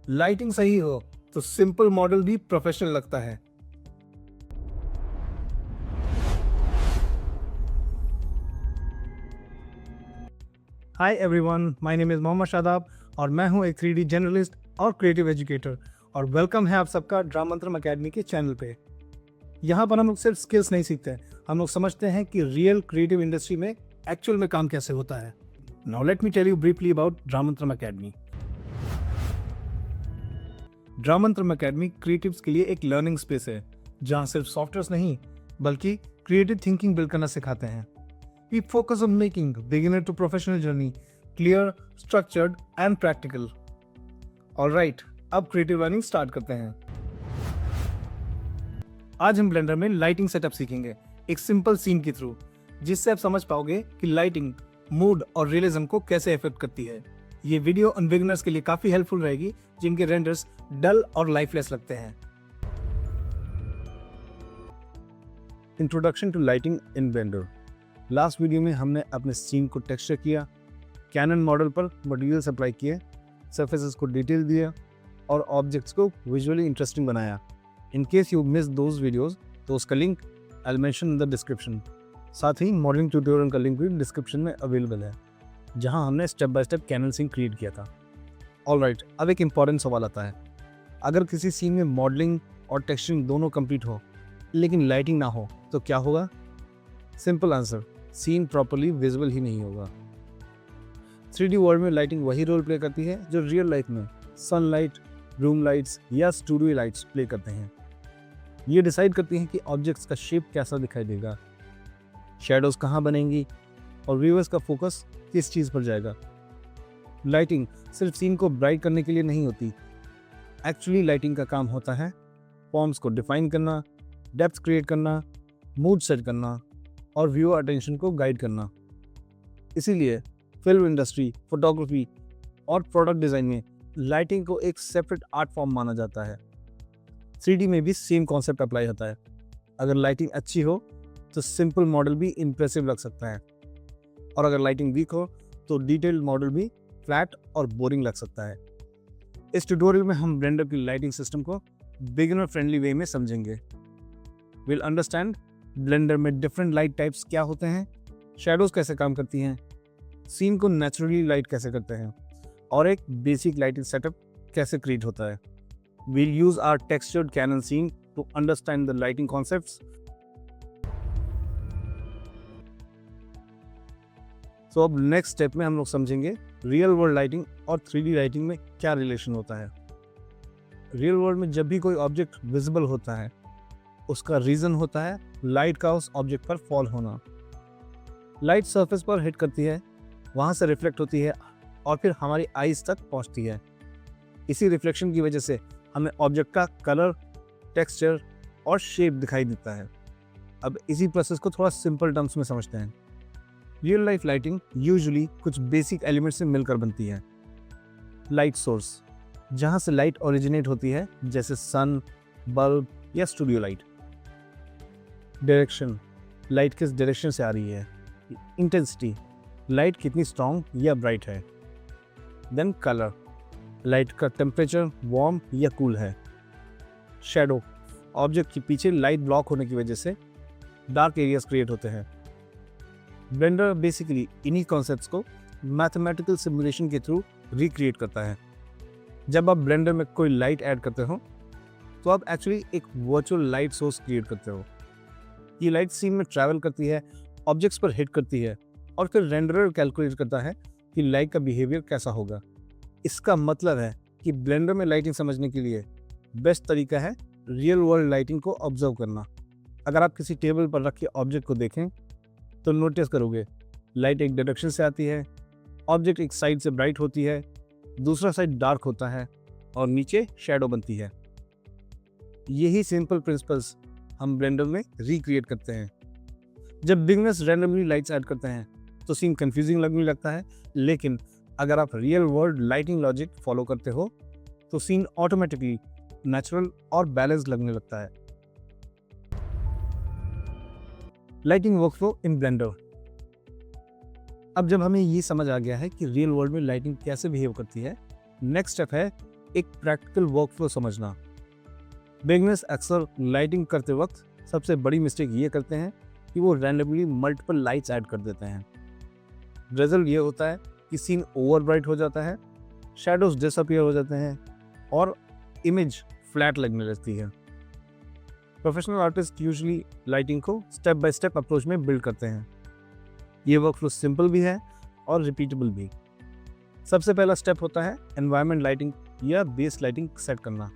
Lighting सही हो तो सिंपल मॉडल भी प्रोफेशनल लगता है। Hi everyone, my name is Mohammad Shadab और मैं हूं एक 3D जर्नलिस्ट और क्रिएटिव एजुकेटर और वेलकम है आप सबका ड्रामंत्रम अकेडमी के चैनल पे। यहाँ पर हम लोग सिर्फ स्किल्स नहीं सीखते, हम लोग समझते हैं कि रियल क्रिएटिव इंडस्ट्री में एक्चुअल में काम कैसे होता है। Now let me tell you briefly about Dramantram Academy. Dramantram Academy creatives के लिए एक लर्निंग स्पेस है जहाँ सिर्फ सॉफ्टवेयर नहीं बल्कि क्रिएटिव थिंकिंग बिल्ड करना सिखाते हैं। We focus on making beginner to professional journey clear, structured and practical. Alright, अब क्रिएटिव लर्निंग स्टार्ट करते हैं। आज हम ब्लेंडर में लाइटिंग सेटअप सीखेंगे एक सिंपल सीन के थ्रू, जिससे आप समझ पाओगे कि लाइटिंग मूड और रियलिज्म को कैसे इफेक्ट करती है। ये वीडियो उन बिगिनर्स के लिए काफी हेल्पफुल रहेगी जिनके रेंडर्स डल और लाइफलेस लगते हैं। Introduction to lighting in Blender. Last video में हमने अपने सीन को टेक्सचर किया, कैनन मॉडल पर मटेरियल अप्लाई किए, सरफेसेस को डिटेल दिया और ऑब्जेक्ट्स को विजुअली इंटरेस्टिंग बनाया। In case you miss those videos तो उसका link I will mention in the description. साथ ही मॉडलिंग ट्यूटोरियल का लिंक भी डिस्क्रिप्शन में अवेलेबल है, जहां हमने step by step cannon scene create किया था। ऑलराइट, अब एक इंपॉर्टेंट सवाल आता है, अगर किसी सीन में मॉडलिंग और टेक्सचरिंग दोनों कंप्लीट हो लेकिन लाइटिंग ना हो तो क्या होगा? Simple answer, scene properly visible ही नहीं होगा। 3D वर्ल्ड में लाइटिंग वही रोल प्ले करती है जो रियल लाइफ में सनलाइट, रूम लाइट्स या स्टूडियो लाइट्स प्ले करते हैं। ये डिसाइड करती हैं कि ऑब्जेक्ट्स का शेप कैसा दिखाई देगा, शैडोज कहाँ बनेंगी और व्यूअर्स का फोकस किस चीज़ पर जाएगा। लाइटिंग सिर्फ सीन को ब्राइट करने के लिए नहीं होती। एक्चुअली लाइटिंग का काम होता है फॉर्म्स को डिफाइन करना, डेप्थ क्रिएट करना, मूड सेट करना और व्यूअर अटेंशन को गाइड करना। इसीलिए फिल्म इंडस्ट्री, फोटोग्राफी और प्रोडक्ट डिज़ाइन में लाइटिंग को एक सेपरेट आर्ट फॉर्म माना जाता है। 3D में भी सेम कॉन्सेप्ट अप्लाई होता है। अगर लाइटिंग अच्छी हो तो सिंपल मॉडल भी इम्प्रेसिव लग सकता है और अगर लाइटिंग वीक हो तो डिटेल्ड मॉडल भी फ्लैट और बोरिंग लग सकता है। इस ट्यूटोरियल में हम ब्लेंडर की लाइटिंग सिस्टम को बिगिनर फ्रेंडली वे में समझेंगे। विल अंडरस्टैंड ब्लेंडर में डिफरेंट लाइट टाइप्स क्या होते हैं, शैडोज कैसे काम करती हैं, सीन को नेचुरली लाइट कैसे करते हैं और एक बेसिक लाइटिंग सेटअप कैसे क्रिएट होता है। We'll use our textured cannon scene to understand the lighting concepts. So अब नेक्स्ट स्टेप में हम लोग समझेंगे रियल वर्ल्ड लाइटिंग और 3D लाइटिंग में क्या रिलेशन होता है। रियल वर्ल्ड में जब भी कोई ऑब्जेक्ट विजिबल होता है उसका रीज़न होता है लाइट का उस ऑब्जेक्ट पर फॉल होना। लाइट सरफेस पर हिट करती है, वहाँ से रिफ्लेक्ट होती है और फिर हमारी आईज तक पहुँचती है। इसी रिफ्लेक्शन की वजह से हमें ऑब्जेक्ट का कलर, टेक्सचर और शेप दिखाई देता है। अब इसी प्रोसेस को थोड़ा सिंपल टर्म्स में समझते हैं। रियल लाइफ लाइटिंग यूजुअली कुछ बेसिक एलिमेंट से मिलकर बनती है। लाइट सोर्स, जहाँ से लाइट ओरिजिनेट होती है, जैसे सन, बल्ब या स्टूडियो लाइट। डायरेक्शन, लाइट किस डायरेक्शन से आ रही है। इंटेंसिटी, लाइट कितनी स्ट्रॉन्ग या ब्राइट है। देन कलर, लाइट का टेम्परेचर वार्म या कूल है। शैडो, ऑब्जेक्ट के पीछे लाइट ब्लॉक होने की वजह से डार्क एरियाज क्रिएट होते हैं। ब्लेंडर बेसिकली इन्हीं कॉन्सेप्ट्स को मैथमेटिकल सिमुलेशन के थ्रू रिक्रिएट करता है। जब आप ब्लेंडर में कोई लाइट ऐड करते हो तो आप एक्चुअली एक वर्चुअल लाइट सोर्स क्रिएट करते हो। ये लाइट सीन में ट्रैवल करती है, ऑब्जेक्ट्स पर हिट करती है और फिर रेंडरर कैलकुलेट करता है कि लाइट का बिहेवियर कैसा होगा। इसका मतलब है कि ब्लेंडर में लाइटिंग समझने के लिए बेस्ट तरीका है रियल वर्ल्ड लाइटिंग को ऑब्जर्व करना। अगर आप किसी टेबल पर रखे ऑब्जेक्ट को देखें तो नोटिस करोगे लाइट एक डायरेक्शन से आती है, ऑब्जेक्ट एक साइड से ब्राइट होती है, दूसरा साइड डार्क होता है और नीचे शैडो बनती है। यही सिंपल प्रिंसिपल्स हम ब्लेंडर में रिक्रिएट करते हैं। जब बिगिनर्स रैंडमली लाइट्स ऐड करते हैं तो सीन कंफ्यूजिंग लगने लगता है, लेकिन अगर आप real world lighting logic follow करते हो तो सीन ऑटोमेटिकली नेचुरल और बैलेंस लगने लगता है। लाइटिंग वर्कफ्लो इन ब्लेंडर। अब जब हमें ये समझ आ गया है कि रियल वर्ल्ड में लाइटिंग कैसे बिहेव करती है, नेक्स्ट स्टेप है एक प्रैक्टिकल वर्कफ्लो समझना। बिगिनर्स अक्सर लाइटिंग करते वक्त सबसे बड़ी मिस्टेक ये करते हैं कि वो रैंडमली मल्टीपल लाइट्स ऐड कर देते हैं। रिजल्ट ये होता है कि सीन ओवर ब्राइट हो जाता है, शैडोज डिसअपीयर हो जाते हैं और इमेज फ्लैट लगने लगती है। प्रोफेशनल आर्टिस्ट यूजुअली लाइटिंग को स्टेप बाय स्टेप अप्रोच में बिल्ड करते हैं। ये वर्कफ्लो सिंपल भी है और रिपीटेबल भी। सबसे पहला स्टेप होता है एनवायरनमेंट लाइटिंग या बेस लाइटिंग सेट करना।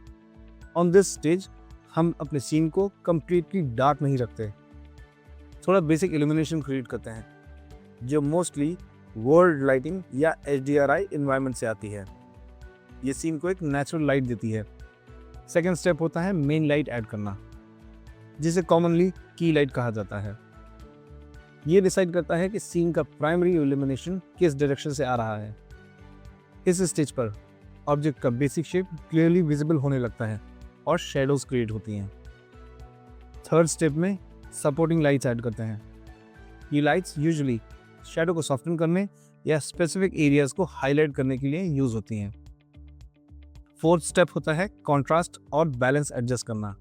ऑन दिस स्टेज हम अपने सीन को कंप्लीटली डार्क नहीं रखते, थोड़ा बेसिक इल्यूमिनेशन क्रिएट करते हैं जो मोस्टली वर्ल्ड लाइटिंग या HDRI एनवायरनमेंट से आती है। ये सीन को एक नेचुरल लाइट देती है। सेकेंड स्टेप होता है मेन लाइट ऐड करना, जिसे कॉमनली की लाइट कहा जाता है। ये डिसाइड करता है कि सीन का प्राइमरी इल्यूमिनेशन किस डायरेक्शन से आ रहा है। इस स्टेज पर ऑब्जेक्ट का बेसिक शेप क्लियरली विजिबल होने लगता है और शेडोज क्रिएट होती हैं। थर्ड स्टेप में सपोर्टिंग लाइट्स ऐड करते हैं। ये लाइट्स यूजुअली शेडो को सॉफ्टन करने या स्पेसिफिक एरियाज को हाईलाइट करने के लिए यूज होती हैं। फोर्थ स्टेप होता है कंट्रास्ट और बैलेंस एडजस्ट करना।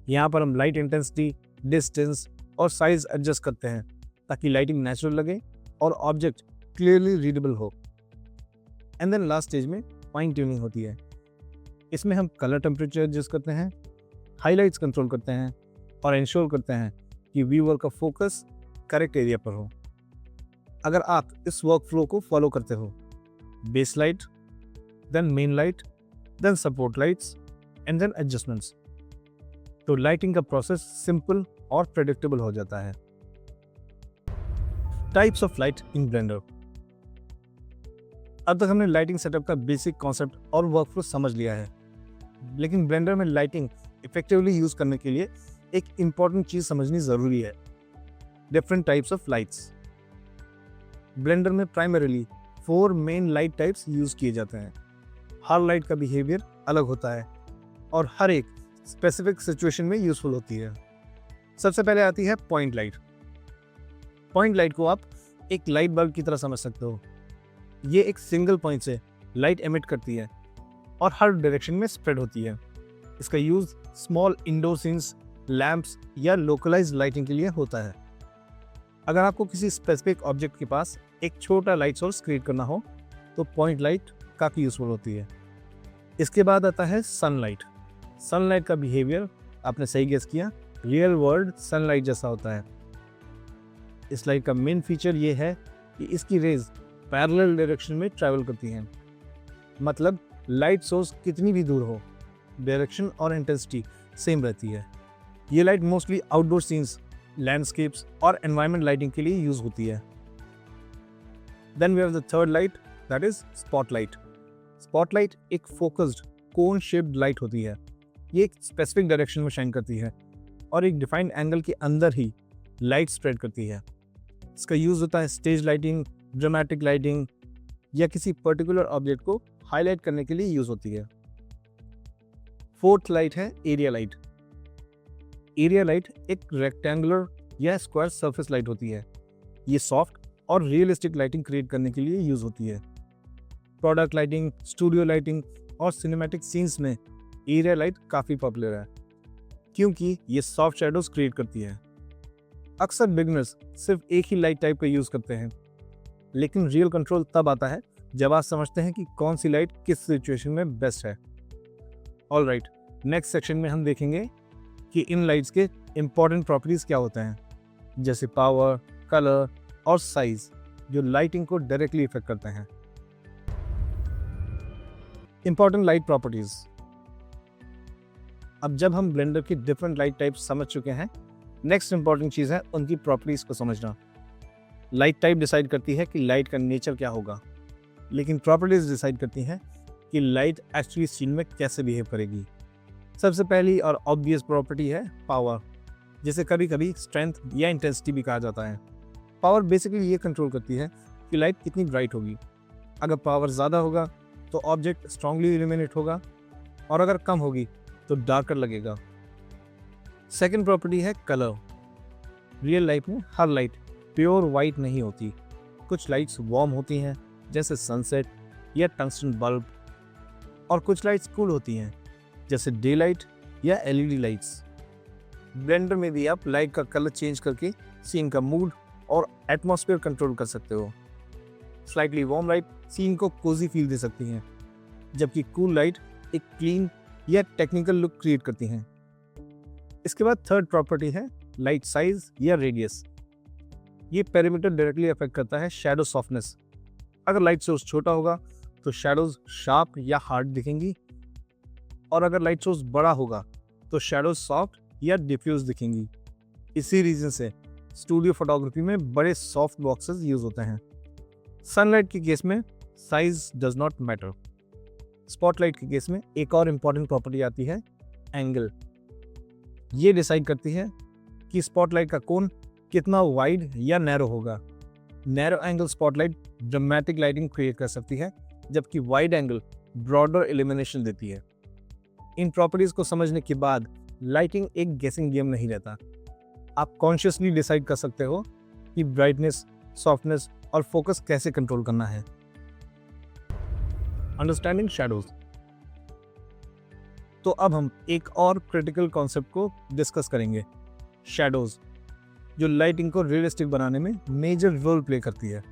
यहाँ पर हम लाइट इंटेंसिटी, डिस्टेंस और साइज एडजस्ट करते हैं ताकि लाइटिंग नेचुरल लगे और ऑब्जेक्ट क्लियरली रीडेबल हो। एंड देन लास्ट स्टेज में फाइन ट्यूनिंग होती है। इसमें हम कलर टेम्परेचर एडजस्ट करते हैं, हाइलाइट्स कंट्रोल करते हैं और इंश्योर करते हैं कि व्यूअर का फोकस करेक्ट एरिया पर हो। अगर आप इस वर्क फ्लो को फॉलो करते हो, base light, then main light, then support lights and then adjustments, तो लाइटिंग का प्रोसेस सिंपल और प्रेडिक्टेबल हो जाता है। Types of light in Blender. अब तक हमने लाइटिंग सेटअप का बेसिक कॉन्सेप्ट और वर्कफ्लो समझ लिया है, लेकिन ब्लेंडर में लाइटिंग इफेक्टिवली यूज करने के लिए एक इंपॉर्टेंट चीज समझनी जरूरी है, different types of lights. Blender में primarily 4 main light types use किए जाते हैं। हर लाइट का बिहेवियर अलग होता है और हर एक स्पेसिफिक सिचुएशन में यूजफुल होती है। सबसे पहले आती है पॉइंट लाइट। पॉइंट लाइट को आप एक लाइट बल्ब की तरह समझ सकते हो। ये एक सिंगल पॉइंट से लाइट एमिट करती है और हर डायरेक्शन में स्प्रेड होती है। इसका use small indoor scenes, lamps या लोकलाइज्ड लाइटिंग के लिए होता है। अगर आपको किसी स्पेसिफिक ऑब्जेक्ट के पास एक छोटा लाइट सोर्स क्रिएट करना हो तो पॉइंट लाइट काफ़ी यूजफुल होती है। इसके बाद आता है सनलाइट। सनलाइट का बिहेवियर, आपने सही गेस किया, रियल वर्ल्ड सनलाइट जैसा होता है। इस लाइट का मेन फीचर ये है कि इसकी रेज पैरेलल डायरेक्शन में ट्रैवल करती हैं। मतलब लाइट सोर्स कितनी भी दूर हो, डायरेक्शन और इंटेंसिटी सेम रहती है। ये light mostly outdoor scenes, landscapes और एनवायरनमेंट लाइटिंग के लिए यूज होती है। Then we have the third light, that is spotlight. Spotlight एक फोकस्ड कोन शेप्ड लाइट होती है। ये एक स्पेसिफिक डायरेक्शन में शाइन करती है और एक डिफाइंड एंगल के अंदर ही लाइट स्प्रेड करती है। इसका यूज होता है स्टेज लाइटिंग, ड्रामेटिक लाइटिंग या किसी पर्टिकुलर ऑब्जेक्ट को हाईलाइट करने के लिए यूज होती है। फोर्थ लाइट है एरिया लाइट। एरिया लाइट एक रेक्टेंगुलर या स्क्वायर सरफेस लाइट होती है। ये सॉफ्ट और रियलिस्टिक लाइटिंग क्रिएट करने के लिए यूज होती है। प्रोडक्ट लाइटिंग, स्टूडियो लाइटिंग और सिनेमैटिक सीन्स में एरिया लाइट काफ़ी पॉपुलर है क्योंकि ये सॉफ्ट शैडोज क्रिएट करती है। अक्सर बिगिनर्स सिर्फ एक ही लाइट टाइप का यूज़ करते हैं, लेकिन रियल कंट्रोल तब आता है जब आप समझते हैं कि कौन सी लाइट किस सिचुएशन में बेस्ट है। ऑलराइट, नेक्स्ट सेक्शन में हम देखेंगे कि इन लाइट्स के इंपॉर्टेंट प्रॉपर्टीज़ क्या होते हैं, जैसे पावर, कलर और साइज, जो लाइटिंग को डायरेक्टली इफेक्ट करते हैं। Important light properties. अब जब हम ब्लेंडर की डिफरेंट लाइट टाइप्स समझ चुके हैं, नेक्स्ट इंपॉर्टेंट चीज़ है उनकी प्रॉपर्टीज़ को समझना। लाइट टाइप डिसाइड करती है कि लाइट का नेचर क्या होगा, लेकिन प्रॉपर्टीज़ डिसाइड करती हैं कि लाइट एक्चुअली सीन में कैसे बिहेव करेगी। सबसे पहली और ऑब्वियस प्रॉपर्टी है पावर, जिसे कभी कभी स्ट्रेंथ या इंटेंसिटी भी कहा जाता है। पावर बेसिकली ये कंट्रोल करती है कि लाइट कितनी ब्राइट होगी। अगर पावर ज़्यादा होगा तो ऑब्जेक्ट स्ट्रांगली इल्यूमिनेट होगा और अगर कम होगी तो डार्कर लगेगा। सेकेंड प्रॉपर्टी है कलर। रियल लाइफ में हर लाइट प्योर वाइट नहीं होती। कुछ लाइट्स वार्म होती हैं, जैसे सनसेट या टंगस्टन बल्ब, और कुछ लाइट्स कूल होती हैं, जैसे डे लाइट या एलईडी लाइट्स। ब्लेंडर में भी आप लाइट का कलर चेंज करके सीन का मूड और एटमॉस्फेयर कंट्रोल कर सकते हो। स्लाइटली वार्म लाइट सीन को कोजी फील दे सकती हैं, जबकि कूल लाइट एक क्लीन या टेक्निकल लुक क्रिएट करती हैं। इसके बाद थर्ड प्रॉपर्टी है लाइट साइज या रेडियस। ये पेरीमीटर डायरेक्टली अफेक्ट करता है शैडो सॉफ्टनेस। अगर लाइट सोर्स छोटा होगा तो शैडोज शार्प या हार्ड दिखेंगी, और अगर लाइट सोर्स बड़ा होगा तो शैडोज सॉफ्ट या डिफ्यूज दिखेंगी। इसी रीजन से स्टूडियो फोटोग्राफी में बड़े सॉफ्ट बॉक्सेस यूज होते हैं। सनलाइट के केस में size does not matter. Spotlight के केस में एक और इम्पॉर्टेंट प्रॉपर्टी आती है एंगल। ये डिसाइड करती है कि स्पॉटलाइट का कोन कितना वाइड या नैरो होगा। Narrow angle spotlight dramatic lighting create कर सकती है, जबकि वाइड एंगल ब्रॉडर इल्यूमिनेशन देती है। इन प्रॉपर्टीज को समझने के बाद लाइटिंग एक गेसिंग गेम नहीं रहता। आप कॉन्शियसली डिसाइड कर सकते हो कि ब्राइटनेस, सॉफ्टनेस और फोकस कैसे कंट्रोल करना है। Understanding shadows. तो अब हम एक और क्रिटिकल कॉन्सेप्ट को डिस्कस करेंगे, शैडोज, जो लाइटिंग को रियलिस्टिक बनाने में मेजर रोल प्ले करती है।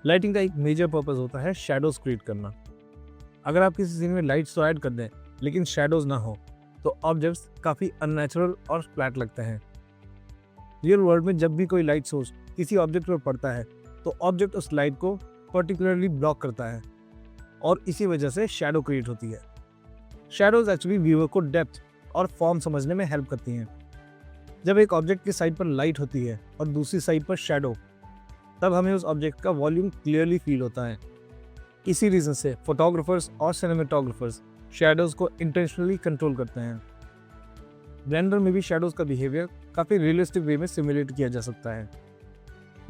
लाइटिंग का एक मेजर पर्पस होता है शैडोज क्रिएट करना। अगर आप किसी सीन में लाइट्स तो ऐड कर दें लेकिन शैडोज ना हो तो ऑब्जेक्ट्स काफ़ी अननेचुरल और फ्लैट लगते हैं। रियल वर्ल्ड में जब भी कोई लाइट सोर्स किसी ऑब्जेक्ट पर पड़ता है तो ऑब्जेक्ट उस लाइट को पर्टिकुलरली ब्लॉक करता है और इसी वजह से शैडो क्रिएट होती है। शैडोज एक्चुअली व्यूअर को डेप्थ और फॉर्म समझने में हेल्प करती हैं। जब एक ऑब्जेक्ट की साइड पर लाइट होती है और दूसरी साइड पर शैडो, तब हमें उस ऑब्जेक्ट का वॉल्यूम क्लियरली फील होता है। इसी रीज़न से फोटोग्राफर्स और सिनेमेटोग्राफर्स शैडोज को इंटेंशनली कंट्रोल करते हैं। ब्लेंडर में भी शैडोज का बिहेवियर काफ़ी रियलिस्टिक वे में सिमुलेट किया जा सकता है,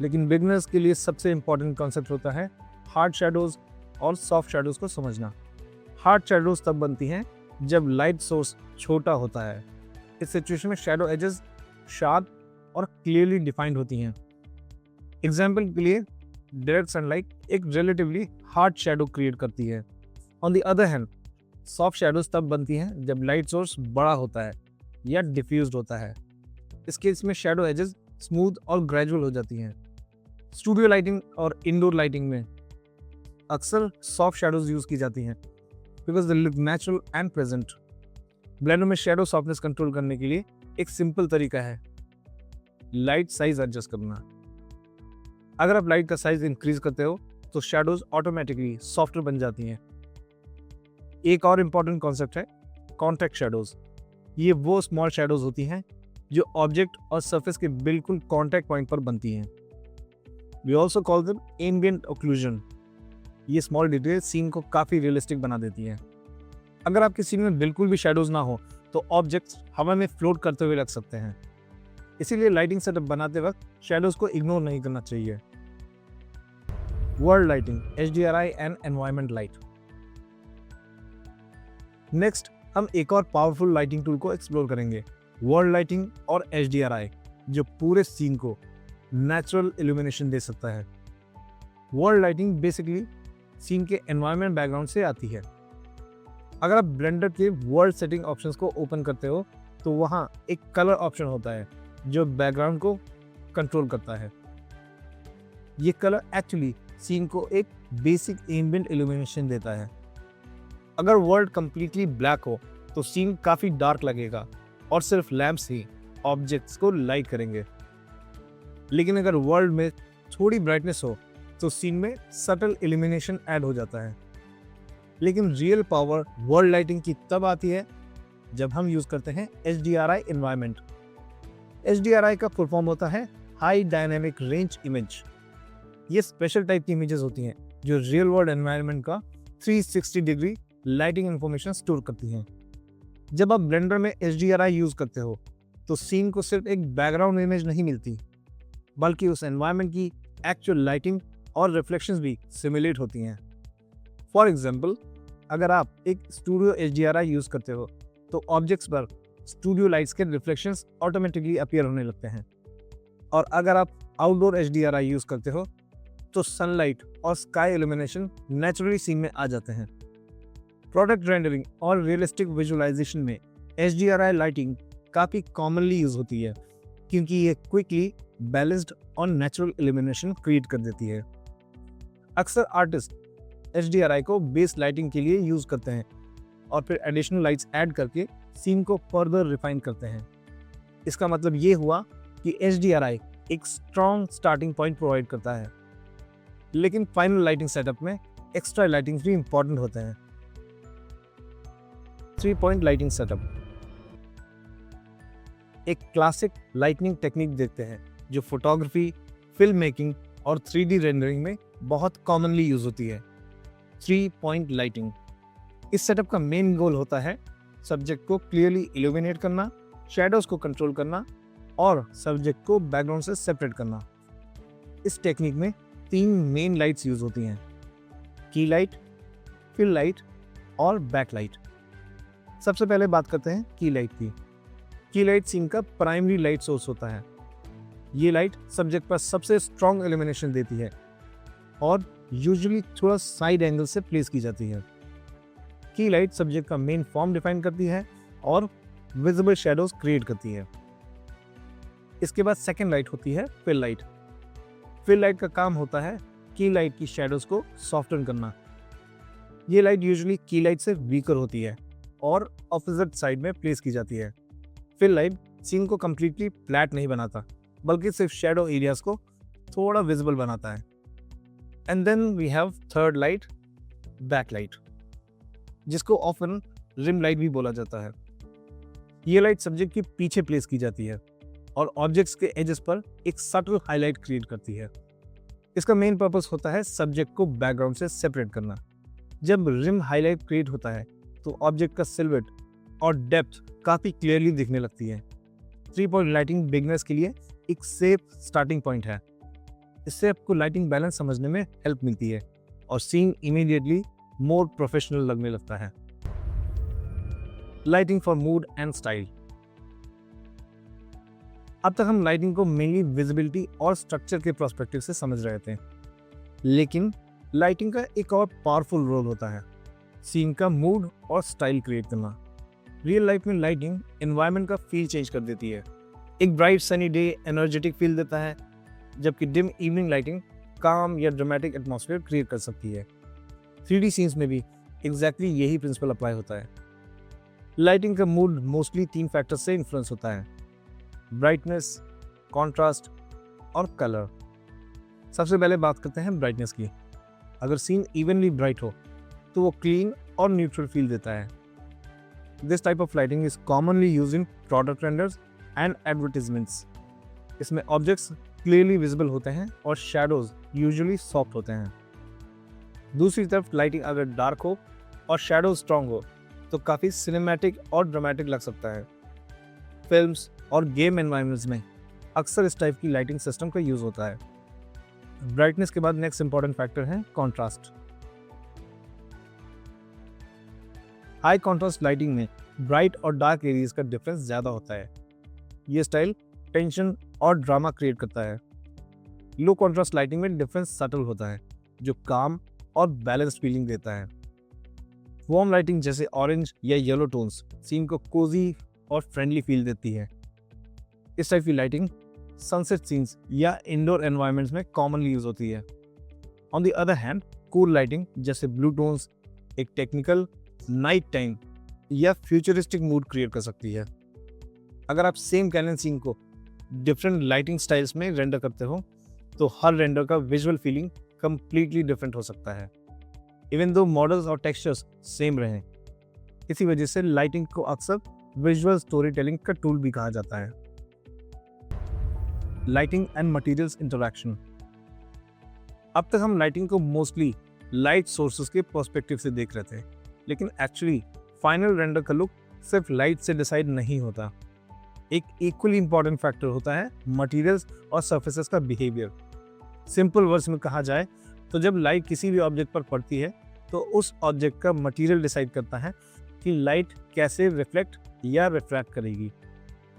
लेकिन बिगनर्स के लिए सबसे इंपॉर्टेंट कॉन्सेप्ट होता है हार्ड शैडोज और सॉफ्ट शैडोज को समझना। हार्ड शैडोज तब बनती हैं जब लाइट सोर्स छोटा होता है। इस सिचुएशन में शैडो एजेस शार्प और क्लियरली डिफाइंड होती हैं। एग्जाम्पल के लिए डायरेक्ट सनलाइट एक रिलेटिवली हार्ड शैडो क्रिएट करती है। On the other hand soft shadows तब बनती हैं जब लाइट सोर्स बड़ा होता है या डिफ्यूज्ड होता है। इस केस में शैडो एजेस स्मूथ और ग्रेजुअल हो जाती हैं। स्टूडियो लाइटिंग और इंडोर लाइटिंग में अक्सर सॉफ्ट शैडोज यूज की जाती हैं because they look natural and present. Blender में शैडो सॉफ्टनेस कंट्रोल करने के लिए एक सिंपल तरीका है लाइट साइज एडजस्ट करना। अगर आप लाइट का साइज इंक्रीज करते हो तो शैडोज ऑटोमेटिकली सॉफ्टर बन जाती हैं। एक और इम्पॉर्टेंट कॉन्सेप्ट है कॉन्टैक्ट शैडोज। ये वो स्मॉल शैडोज होती हैं जो ऑब्जेक्ट और सरफेस के बिल्कुल कॉन्टैक्ट पॉइंट पर बनती हैं। We also call them ambient occlusion. ये स्मॉल डिटेल सीन को काफ़ी रियलिस्टिक बना देती हैं। अगर आपकी सीन में बिल्कुल भी शैडोज ना हो तो ऑब्जेक्ट्स हवा में फ्लोट करते हुए लग सकते हैं। इसीलिए लाइटिंग सेटअप बनाते वक्त शैडोज को इग्नोर नहीं करना चाहिए। World lighting, HDRI and environment light. Next हम एक और पावरफुल लाइटिंग टूल को एक्सप्लोर करेंगे, वर्ल्ड लाइटिंग और HDRI, जो पूरे सीन को नेचुरल इल्यूमिनेशन दे सकता है। वर्ल्ड लाइटिंग बेसिकली सीन के एनवायरनमेंट बैकग्राउंड से आती है। अगर आप ब्लेंडर के वर्ल्ड सेटिंग ऑप्शंस को ओपन करते हो तो वहाँ एक कलर ऑप्शन होता है जो बैकग्राउंड को कंट्रोल करता है। ये कलर एक्चुअली सीन को एक बेसिक एम्बिएंट इल्यूमिनेशन देता है। अगर वर्ल्ड कंप्लीटली ब्लैक हो तो सीन काफ़ी डार्क लगेगा और सिर्फ लैंप्स ही ऑब्जेक्ट्स को लाइट करेंगे। लेकिन अगर वर्ल्ड में थोड़ी ब्राइटनेस हो तो सीन में सटल इल्यूमिनेशन ऐड हो जाता है। लेकिन रियल पावर वर्ल्ड लाइटिंग की तब आती है जब हम यूज़ करते हैं HDRI एनवायरनमेंट। HDRI का फुल फॉर्म होता है हाई डायनेमिक रेंज इमेज। ये स्पेशल टाइप की इमेजेस होती हैं जो रियल वर्ल्ड एनवायरनमेंट का 360 डिग्री लाइटिंग इंफॉर्मेशन स्टोर करती हैं। जब आप ब्लेंडर में HDRI यूज़ करते हो तो सीन को सिर्फ एक बैकग्राउंड इमेज नहीं मिलती, बल्कि उस एनवायरनमेंट की एक्चुअल लाइटिंग और रिफ्लेक्शंस भी सिमुलेट होती हैं। फॉर एग्जांपल, अगर आप एक स्टूडियो HDRI यूज़ करते हो तो ऑब्जेक्ट्स पर स्टूडियो लाइट्स के रिफ्लेक्शंस ऑटोमेटिकली अपीयर होने लगते हैं। और अगर आप आउटडोर HDRI यूज़ करते हो तो सनलाइट और स्काई इल्यूमिनेशन नेचुरली सीन में आ जाते हैं। प्रोडक्ट रेंडरिंग और रियलिस्टिक विजुअलाइजेशन में HDRI लाइटिंग काफ़ी कॉमनली यूज होती है क्योंकि ये क्विकली बैलेंस्ड और नेचुरल इल्यूमिनेशन क्रिएट कर देती है। अक्सर आर्टिस्ट HDRI को बेस लाइटिंग के लिए यूज करते हैं और फिर एडिशनल लाइट्स ऐड करके सीन को फर्दर रिफाइन करते हैं। इसका मतलब ये हुआ कि HDRI एक स्ट्रॉन्ग स्टार्टिंग पॉइंट प्रोवाइड करता है, लेकिन फाइनल लाइटिंग सेटअप में एक्स्ट्रा लाइटिंग्स भी इंपॉर्टेंट होते हैं। 3-point लाइटिंग सेटअप एक क्लासिक लाइटनिंग टेक्निक देखते हैं जो फोटोग्राफी, फिल्म मेकिंग और 3D रेंडरिंग में बहुत कॉमनली यूज होती है। 3-point लाइटिंग इस सेटअप का मेन गोल होता है सब्जेक्ट को क्लियरली इल्यूमिनेट करना, शैडोज को कंट्रोल करना और सब्जेक्ट को बैकग्राउंड से सेपरेट करना। इस टेक्निक में 3 मेन लाइट्स यूज होती हैं, की लाइट, फिल लाइट और बैक लाइट। सबसे पहले बात करते हैं की लाइट की। की लाइट सीन का प्राइमरी लाइट सोर्स होता है। ये लाइट सब्जेक्ट पर सबसे स्ट्रॉन्ग इल्यूमिनेशन देती है और यूजुअली थोड़ा साइड एंगल से प्लेस की जाती है। की लाइट सब्जेक्ट का मेन फॉर्म डिफाइन करती है और विजिबल शैडोज क्रिएट करती है। इसके बाद सेकेंड लाइट होती है फिल लाइट। फिल लाइट का काम होता है की लाइट की शैडोज को सॉफ्टन करना। ये लाइट यूजुअली की लाइट से वीकर होती है और ऑपोजिट साइड में प्लेस की जाती है। फिल लाइट सीन को कंप्लीटली फ्लैट नहीं बनाता, बल्कि सिर्फ शैडो एरियाज को थोड़ा विजिबल बनाता है। And then we have third light, back light, जिसको ऑफन रिम लाइट भी बोला जाता है। ये लाइट सब्जेक्ट के पीछे प्लेस की जाती है और ऑब्जेक्ट्स के एजेस पर एक सटल हाईलाइट क्रिएट करती है। इसका मेन पर्पस होता है सब्जेक्ट को बैकग्राउंड से सेपरेट करना। जब रिम हाईलाइट क्रिएट होता है तो ऑब्जेक्ट का सिल्हुएट और डेप्थ काफ़ी क्लियरली दिखने लगती है। 3-point लाइटिंग बिगनर्स के लिए एक सेफ स्टार्टिंग पॉइंट है। इससे आपको लाइटिंग बैलेंस समझने में हेल्प मिलती है और सीन इमीडिएटली मोर प्रोफेशनल लगने लगता है। Lighting for mood and style. अब तक हम लाइटिंग को मेनली विजिबिलिटी और स्ट्रक्चर के पर्सपेक्टिव से समझ रहे थे, लेकिन लाइटिंग का एक और पावरफुल रोल होता है सीन का मूड और स्टाइल क्रिएट करना। रियल लाइफ में लाइटिंग एनवायरनमेंट का फील चेंज कर देती है। एक bright sunny day energetic feel देता है, जबकि डिम इवनिंग लाइटिंग काम या ड्रामेटिक एटमॉस्फेयर क्रिएट कर सकती है। 3D सीन्स में भी एग्जैक्टली यही प्रिंसिपल अप्लाई होता है। लाइटिंग का मूड मोस्टली 3 फैक्टर्स से इन्फ्लुएंस होता है, ब्राइटनेस, कॉन्ट्रास्ट और कलर। सबसे पहले बात करते हैं ब्राइटनेस की। अगर सीन इवनली ब्राइट हो तो वो क्लीन और न्यूट्रल फील देता है। This type of lighting is commonly used in product renders and advertisements. इसमें ऑब्जेक्ट्स क्लियरली विजिबल होते हैं और शैडोज यूजुअली सॉफ्ट होते हैं। दूसरी तरफ लाइटिंग अगर डार्क हो और शैडो स्ट्रॉन्ग हो तो काफ़ी सिनेमैटिक और ड्रामेटिक लग सकता है। फिल्म्स और गेम एनवायरनमेंट्स में अक्सर इस टाइप की लाइटिंग सिस्टम का यूज़ होता है। ब्राइटनेस के बाद नेक्स्ट इंपॉर्टेंट फैक्टर है कॉन्ट्रास्ट। हाई कॉन्ट्रास्ट लाइटिंग में ब्राइट और डार्क एरियाज का डिफरेंस ज़्यादा होता है। ये स्टाइल टेंशन और ड्रामा क्रिएट करता है। लो कॉन्ट्रास्ट लाइटिंग में डिफरेंस सटल होता है, जो काम और बैलेंस्ड फीलिंग देता है। वार्म लाइटिंग जैसे ऑरेंज या येलो टोन्स सीन को कोजी और फ्रेंडली फील देती है। इस टाइप की लाइटिंग सनसेट सीन्स या इंडोर एनवायरनमेंट्स में कॉमनली यूज होती है। On the other hand cool lighting जैसे ब्लू टोन्स एक टेक्निकल, नाइट टाइम या फ्यूचरिस्टिक मूड क्रिएट कर सकती है। अगर आप सेम कैनन सीन को डिफरेंट लाइटिंग स्टाइल्स में रेंडर करते हो तो हर रेंडर का विजुअल फीलिंग कंप्लीटली डिफरेंट हो सकता है, इवन दो मॉडल्स और टेक्सचर्स सेम रहें। इसी वजह से लाइटिंग को अक्सर विजुअल स्टोरी टेलिंग का टूल भी कहा जाता है। Lighting and materials interaction. अब तक हम लाइटिंग को मोस्टली लाइट सोर्सेज के पर्सपेक्टिव से देख रहे थे, लेकिन एक्चुअली फाइनल रेंडर का लुक सिर्फ लाइट से डिसाइड नहीं होता। एक इक्वली इंपॉर्टेंट फैक्टर होता है मटेरियल्स और सरफेसेस का बिहेवियर। सिंपल वर्ड्स में कहा जाए तो जब लाइट किसी भी ऑब्जेक्ट पर पड़ती है तो उस ऑब्जेक्ट का मटेरियल डिसाइड करता है कि लाइट कैसे रिफ्लेक्ट या रिफ्रैक्ट करेगी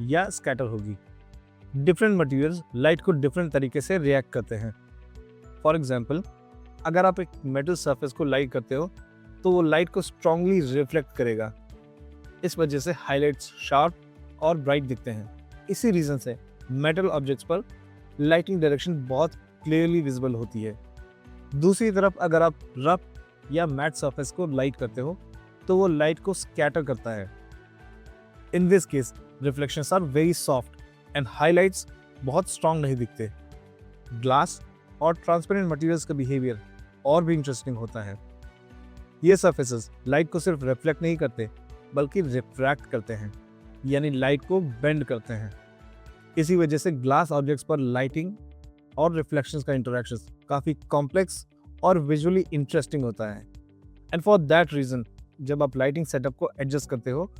या स्कैटर होगी। डिफरेंट मटेरियल्स लाइट को डिफरेंट तरीके से रिएक्ट करते हैं। फॉर एग्जांपल, अगर आप एक मेटल सरफेस को लाइट करते हो तो वो लाइट को स्ट्रांगली रिफ्लेक्ट करेगा। इस वजह से हाइलाइट्स शार्प और ब्राइट दिखते हैं। इसी रीज़न से मेटल ऑब्जेक्ट्स पर लाइटिंग डायरेक्शन बहुत क्लियरली विजिबल होती है। दूसरी तरफ अगर आप रफ या मैट सरफेस को लाइट करते हो तो वो लाइट को स्कैटर करता है। In this case reflections are very soft and highlights बहुत स्ट्रांग नहीं दिखते। ग्लास और ट्रांसपेरेंट मटेरियल्स का बिहेवियर और भी इंटरेस्टिंग होता है। ये सरफेसेस लाइट को सिर्फ रिफ्लेक्ट नहीं करते बल्कि रिफ्रैक्ट करते हैं, यानी लाइट को बेंड करते हैं। इसी वजह से ग्लास ऑब्जेक्ट्स पर लाइटिंग और रिफ्लेक्शंस का इंटरेक्शन काफ़ी कॉम्प्लेक्स और विजुअली इंटरेस्टिंग होता है। एंड फॉर दैट रीज़न जब आप लाइटिंग सेटअप को एडजस्ट करते हो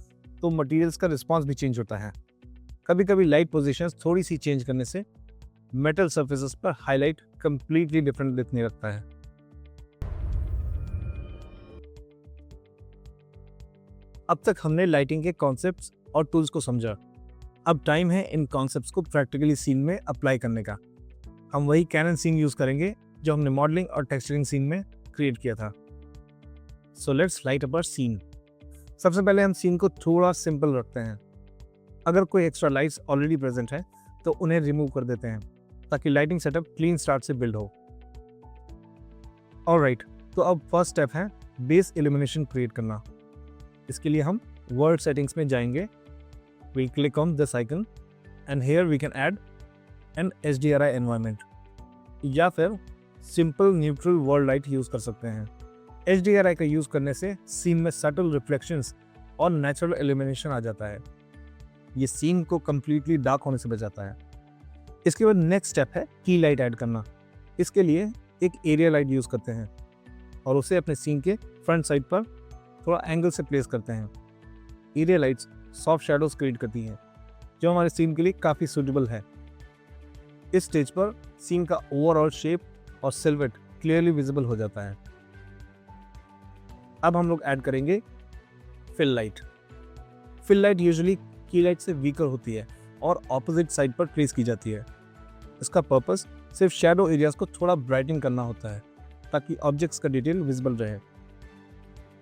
तो मटेरियल्स का रिस्पॉन्स भी चेंज होता है। कभी कभी लाइट पोजीशंस थोड़ी सी चेंज करने से मेटल सरफेसेस पर हाईलाइट कंप्लीटली डिफरेंट दिखने लगता है। अब तक हमने लाइटिंग के कॉन्सेप्ट्स और टूल्स को समझा। अब टाइम है इन कॉन्सेप्ट्स को प्रैक्टिकली सीन में अप्लाई करने का। हम वही कैनन सीन यूज़ करेंगे जो हमने मॉडलिंग और टेक्सचरिंग सीन में क्रिएट किया था। So let's light up our scene. सबसे पहले हम सीन को थोड़ा सिंपल रखते हैं। अगर कोई एक्स्ट्रा लाइट्स ऑलरेडी प्रेजेंट है तो उन्हें रिमूव कर देते हैं ताकि लाइटिंग सेटअप क्लीन स्टार्ट से बिल्ड हो। ऑलराइट, तो अब फर्स्ट स्टेप है बेस इल्यूमिनेशन क्रिएट करना। इसके लिए हम वर्ल्ड सेटिंग्स में जाएंगे। We click on this icon and here we can add an HDRI environment या फिर simple neutral world light use कर सकते हैं। HDRI का यूज़ करने से सीन में सटल रिफ्लेक्शंस और नेचुरल इल्यूमिनेशन आ जाता है। ये सीन को कम्प्लीटली डार्क होने से बचाता है। इसके बाद नेक्स्ट स्टेप है की लाइट ऐड करना। इसके लिए एक एरिया लाइट यूज़ करते हैं और उसे अपने सीन के फ्रंट साइड पर थोड़ा एंगल से प्लेस करते हैं। Area lights soft shadows create करती हैं जो हमारे सीन के लिए काफ़ी सूटेबल है। इस स्टेज पर सीन का ओवरऑल शेप और सिल्हूट क्लियरली विजिबल हो जाता है। अब हम लोग ऐड करेंगे fill light. Fill light usually key light से वीकर होती है और ऑपोजिट साइड पर प्लेस की जाती है। इसका पर्पस सिर्फ शैडो एरियाज को थोड़ा ब्राइटन करना होता है ताकि ऑब्जेक्ट्स का डिटेल विजिबल रहे।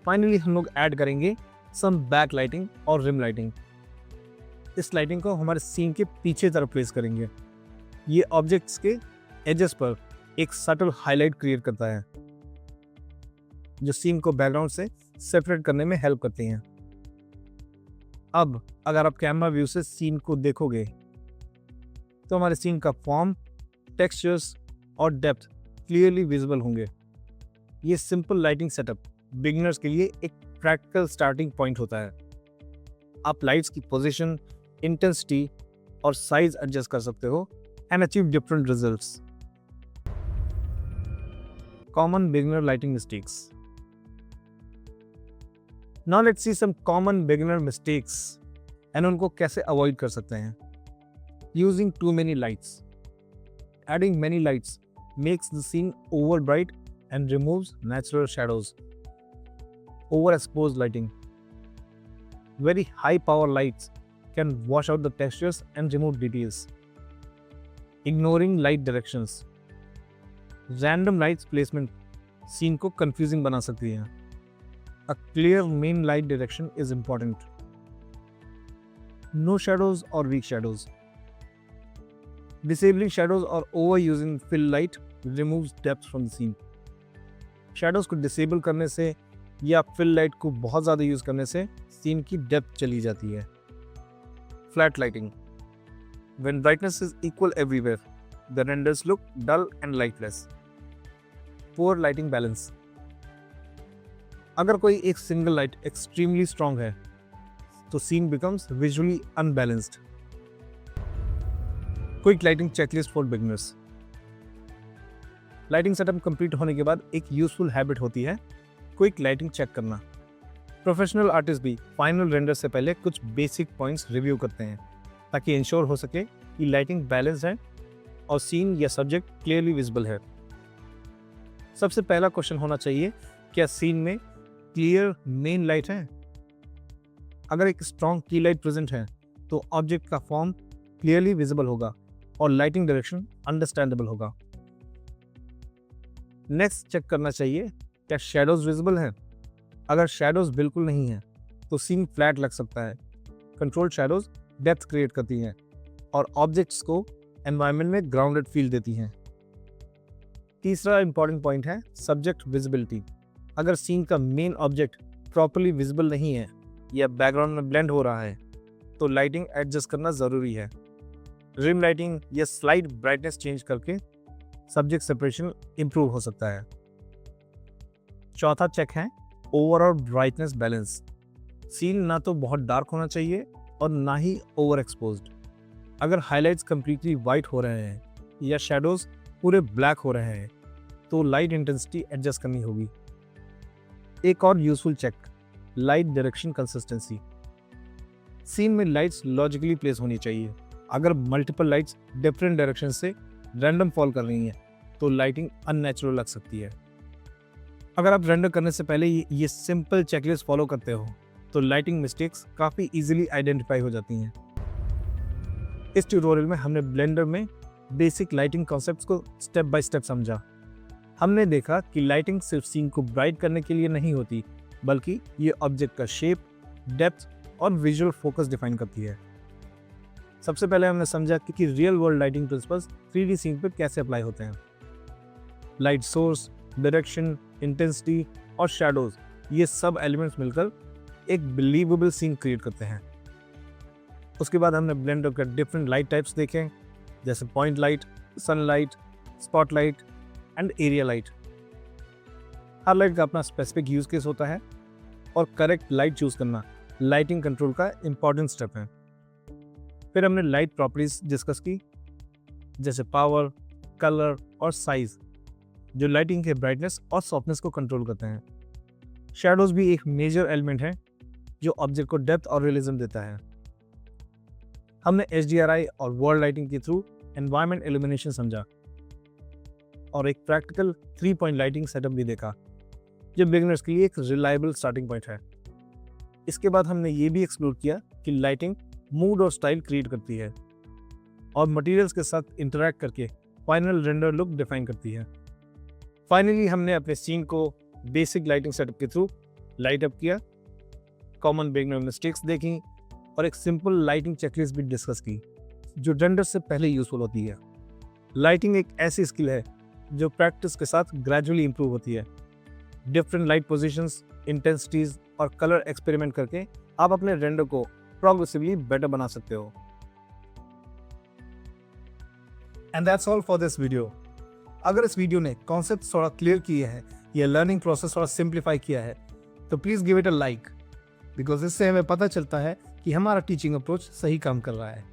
फाइनली हम लोग ऐड करेंगे सम बैक लाइटिंग और रिम लाइटिंग। इस लाइटिंग को हमारे सीन के पीछे तरफ प्लेस करेंगे। ये ऑब्जेक्ट्स के एजेस पर एक सटल हाईलाइट क्रिएट करता है जो सीन को बैकग्राउंड से सेपरेट करने में हेल्प करती हैं। अब अगर आप कैमरा व्यू से सीन को देखोगे तो हमारे सीन का फॉर्म, टेक्सचर्स और डेप्थ क्लियरली विजिबल होंगे। ये सिंपल लाइटिंग सेटअप बिगिनर्स के लिए एक प्रैक्टिकल स्टार्टिंग पॉइंट होता है। आप लाइट्स की पोजीशन, इंटेंसिटी और साइज एडजस्ट कर सकते हो and achieve different results. Common beginner lighting mistakes. Now let's see some common beginner mistakes and उनको कैसे अवॉइड कर सकते हैं। Using too many lights. Adding many lights makes the scene over bright and removes natural shadows. Overexposed lighting. Very high power lights can wash out the textures and remove details. Ignoring light directions. Random lights placement scene को confusing बना सकती है। A clear main light direction is important. No shadows or weak shadows. Disabling shadows or overusing fill light removes depth from the scene. Shadows को disable करने से या fill light को बहुत ज़्यादा यूज़ करने से सीन की डेप्थ चली जाती है। Flat lighting. When brightness is equal everywhere the renders look dull and lightless. Poor lighting balance. अगर कोई एक सिंगल लाइट एक्सट्रीमली स्ट्रॉन्ग है तो scene becomes visually unbalanced. Quick lighting checklist for beginners. Lighting setup complete होने के बाद एक useful habit होती है क्विक लाइटिंग चेक करना। प्रोफेशनल आर्टिस्ट भी फाइनल रेंडर से पहले कुछ बेसिक पॉइंट्स रिव्यू करते हैं ताकि इंश्योर हो सके कि लाइटिंग बैलेंस्ड है और सीन या सब्जेक्ट क्लियरली विजिबल है। सबसे पहला क्वेश्चन होना चाहिए, क्या सीन में क्लियर मेन लाइट है? अगर एक स्ट्रॉन्ग की लाइट प्रेजेंट है तो ऑब्जेक्ट का फॉर्म क्लियरली विजिबल होगा और लाइटिंग डायरेक्शन अंडरस्टैंडेबल होगा। नेक्स्ट चेक करना चाहिए क्या शैडोज विजिबल हैं। अगर शेडोज बिल्कुल नहीं है तो सीन फ्लैट लग सकता है। कंट्रोल्ड शेडोज डेप्थ क्रिएट करती हैं और ऑब्जेक्ट्स को एनवायरनमेंट में ग्राउंडेड फील देती हैं। तीसरा इंपॉर्टेंट पॉइंट है सब्जेक्ट विजिबिलिटी। अगर सीन का मेन ऑब्जेक्ट प्रॉपर्ली विजिबल नहीं है या बैकग्राउंड में ब्लेंड हो रहा है तो लाइटिंग एडजस्ट करना ज़रूरी है। रिम लाइटिंग या स्लाइड ब्राइटनेस चेंज करके सब्जेक्ट सेपरेशन इंप्रूव हो सकता है। चौथा चेक है ओवरऑल ब्राइटनेस बैलेंस। सीन ना तो बहुत डार्क होना चाहिए और ना ही ओवर एक्सपोज्ड। अगर हाइलाइट्स कंप्लीटली वाइट हो रहे हैं या शेडोज पूरे ब्लैक हो रहे हैं तो लाइट इंटेंसिटी एडजस्ट करनी होगी। एक और useful check, light direction consistency. Scene में लाइट्स लॉजिकली प्लेस होनी चाहिए। अगर मल्टीपल लाइट्स डिफरेंट डायरेक्शन से रैंडम फॉल कर रही हैं तो लाइटिंग अननेचुरल लग सकती है। अगर आप रेंडर करने से पहले ये सिंपल चेकलिस्ट फॉलो करते हो तो लाइटिंग मिस्टेक्स काफ़ी इजीली आइडेंटिफाई हो जाती हैं। इस ट्यूटोरियल में हमने ब्लेंडर में बेसिक लाइटिंग कॉन्सेप्ट्स को स्टेप बाय स्टेप समझा। हमने देखा कि लाइटिंग सिर्फ सीन को ब्राइट करने के लिए नहीं होती, बल्कि ये ऑब्जेक्ट का शेप, डेप्थ और विजुअल फोकस डिफाइन करती है। सबसे पहले हमने समझा कि real world lighting principles 3D scene पर कैसे अप्लाई होते हैं। लाइट सोर्स, डायरेक्शन, इंटेंसिटी और शैडोज, ये सब एलिमेंट्स मिलकर एक बिलीवेबल सीन क्रिएट करते हैं। उसके बाद हमने ब्लेंडर का डिफरेंट लाइट टाइप्स देखे, जैसे point light, sunlight, spotlight and area light. Her light का अपना स्पेसिफिक यूज केस होता है और करेक्ट लाइट चूज करना लाइटिंग कंट्रोल का इंपॉर्टेंट स्टेप है। फिर हमने लाइट प्रॉपर्टीज डिस्कस की, जैसे पावर, कलर और साइज, जो लाइटिंग के ब्राइटनेस और सॉफ्टनेस को कंट्रोल करते हैं। शैडोज भी एक मेजर एलिमेंट है जो ऑब्जेक्ट को डेप्थ और रियलिज्म देता है। हमने HDRI और वर्ल्ड लाइटिंग के थ्रू एनवायरनमेंट इल्यूमिनेशन समझा और एक प्रैक्टिकल 3 पॉइंट लाइटिंग सेटअप भी देखा, जो बिगिनर्स के लिए एक रिलायबल स्टार्टिंग पॉइंट है। इसके बाद हमने ये भी एक्सप्लोर किया कि लाइटिंग मूड और स्टाइल क्रिएट करती है और मटेरियल्स के साथ इंटरैक्ट करके फाइनल रेंडर लुक डिफाइन करती है। फाइनली हमने अपने सीन को बेसिक लाइटिंग सेटअप के थ्रू लाइट अप किया, कॉमन बिगिनर मिस्टेक्स देखी और एक सिंपल लाइटिंग चेकलिस्ट भी डिस्कस की, जो रेंडर से पहले यूजफुल होती है। लाइटिंग एक ऐसी स्किल है जो प्रैक्टिस के साथ ग्रेजुअली इंप्रूव होती है। डिफरेंट लाइट पोजीशंस, इंटेंसिटीज और कलर एक्सपेरिमेंट करके आप अपने रेंडर को प्रोग्रेसिवली बेटर बना सकते हो। And that's all for this video. अगर इस वीडियो ने कॉन्सेप्ट थोड़ा क्लियर किए हैं या लर्निंग प्रोसेस थोड़ा सिंप्लीफाई किया है तो please give it a like, because इससे हमें पता चलता है कि हमारा टीचिंग अप्रोच सही काम कर रहा है।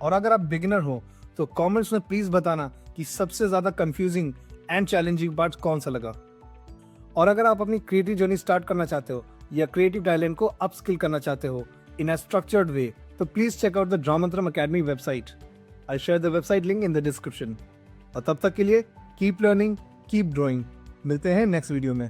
और अगर आप बिगिनर हो तो कमेंट्स में प्लीज़ बताना कि सबसे ज़्यादा कंफ्यूजिंग एंड चैलेंजिंग पार्ट कौन सा लगा। और अगर आप अपनी क्रिएटिव जर्नी स्टार्ट करना चाहते हो या क्रिएटिव टैलेंट को अपस्किल करना चाहते हो इन अ स्ट्रक्चर्ड वे, तो please check out the Dramantram Academy website. I share the website link in the description. और तब तक के लिए कीप लर्निंग, कीप ग्रोइंग। मिलते हैं नेक्स्ट वीडियो में।